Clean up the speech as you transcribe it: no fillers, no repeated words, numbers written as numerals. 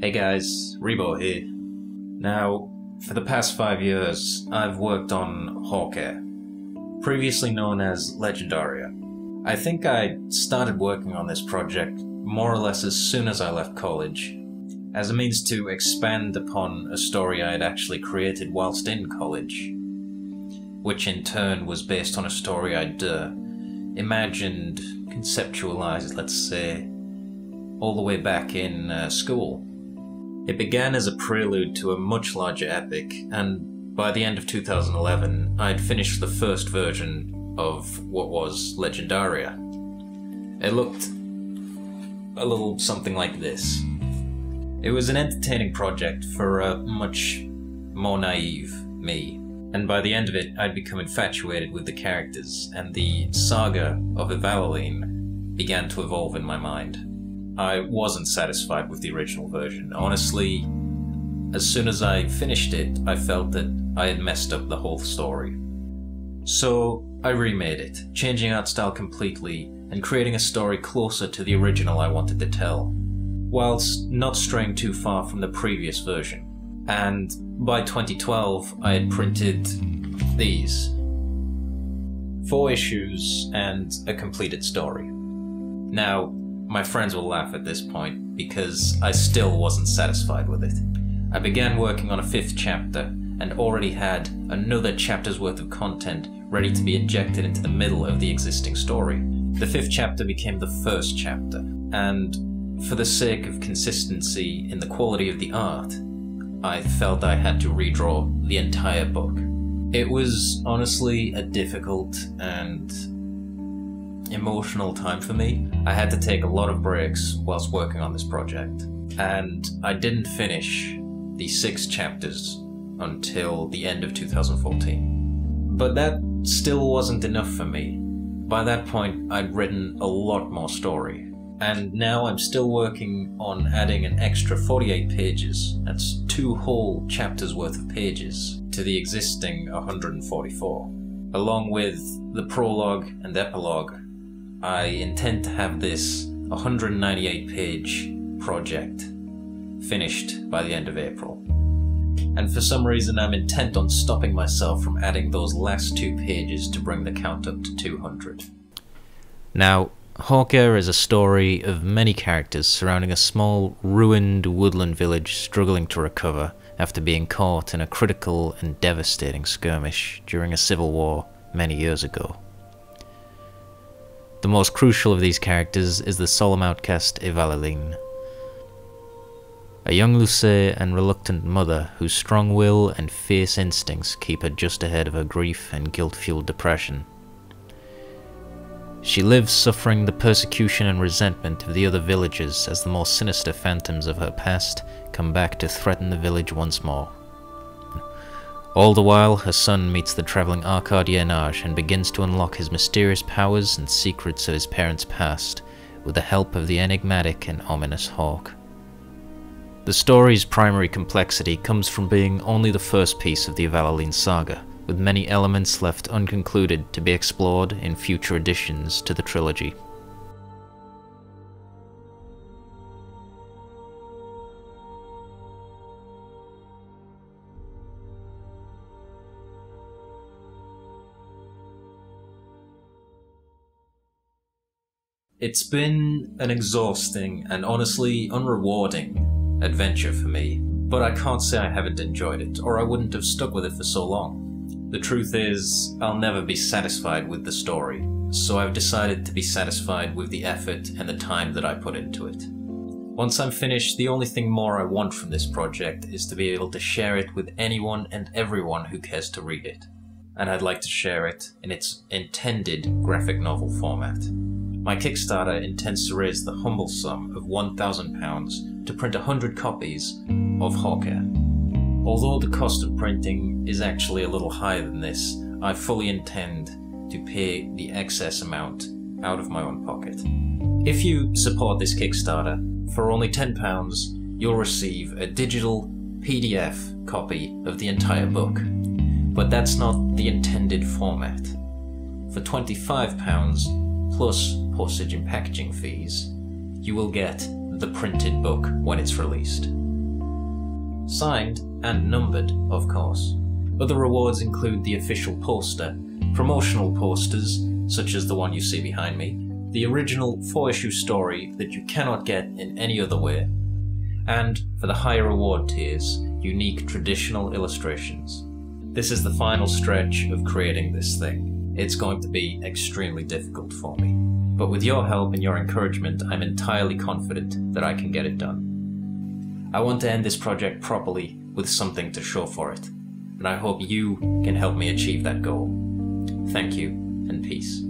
Hey guys, Reabault here. Now, for the past 5 years, I've worked on Hawkheir, previously known as Legendaria. I think I started working on this project more or less as soon as I left college, as a means to expand upon a story I had actually created whilst in college, which in turn was based on a story I'd imagined, conceptualized, let's say, all the way back in school. It began as a prelude to a much larger epic, and by the end of 2011, I'd finished the first version of what was Legendaria. It looked a little something like this. It was an entertaining project for a much more naive me, and by the end of it, I'd become infatuated with the characters, and the saga of Evaluline began to evolve in my mind. I wasn't satisfied with the original version. Honestly, as soon as I finished it, I felt that I had messed up the whole story. So I remade it, changing art style completely and creating a story closer to the original I wanted to tell, whilst not straying too far from the previous version. And by 2012, I had printed these. 4 issues and a completed story. Now, my friends will laugh at this point, because I still wasn't satisfied with it. I began working on a 5th chapter, and already had another chapter's worth of content ready to be injected into the middle of the existing story. The 5th chapter became the 1st chapter, and for the sake of consistency in the quality of the art, I felt I had to redraw the entire book. It was honestly a difficult and emotional time for me. I had to take a lot of breaks whilst working on this project, and I didn't finish the 6 chapters until the end of 2014. But that still wasn't enough for me. By that point, I'd written a lot more story, and now I'm still working on adding an extra 48 pages, that's 2 whole chapters worth of pages, to the existing 144. Along with the prologue and epilogue, I intend to have this 198-page project finished by the end of April. And for some reason I'm intent on stopping myself from adding those last 2 pages to bring the count up to 200. Now, Hawkheir is a story of many characters surrounding a small, ruined woodland village struggling to recover after being caught in a critical and devastating skirmish during a civil war many years ago. The most crucial of these characters is the solemn outcast Evaluline, a young lucée and reluctant mother whose strong will and fierce instincts keep her just ahead of her grief and guilt-fueled depression. She lives suffering the persecution and resentment of the other villagers as the more sinister phantoms of her past come back to threaten the village once more. All the while, her son meets the travelling Arcadienage and begins to unlock his mysterious powers and secrets of his parents' past, with the help of the enigmatic and ominous Hawk. The story's primary complexity comes from being only the first piece of the Evaluline saga, with many elements left unconcluded to be explored in future additions to the trilogy. It's been an exhausting and honestly unrewarding adventure for me, but I can't say I haven't enjoyed it, or I wouldn't have stuck with it for so long. The truth is, I'll never be satisfied with the story, so I've decided to be satisfied with the effort and the time that I put into it. Once I'm finished, the only thing more I want from this project is to be able to share it with anyone and everyone who cares to read it. And I'd like to share it in its intended graphic novel format. My Kickstarter intends to raise the humble sum of £1,000 to print 100 copies of Hawkheir. Although the cost of printing is actually a little higher than this, I fully intend to pay the excess amount out of my own pocket. If you support this Kickstarter, for only £10, you'll receive a digital PDF copy of the entire book. But that's not the intended format. For £25, plus postage and packaging fees, you will get the printed book when it's released. Signed and numbered, of course. Other rewards include the official poster, promotional posters, such as the one you see behind me, the original 4-issue story that you cannot get in any other way, and, for the higher reward tiers, unique traditional illustrations. This is the final stretch of creating this thing. It's going to be extremely difficult for me, but with your help and your encouragement, I'm entirely confident that I can get it done. I want to end this project properly with something to show for it, and I hope you can help me achieve that goal. Thank you, and peace.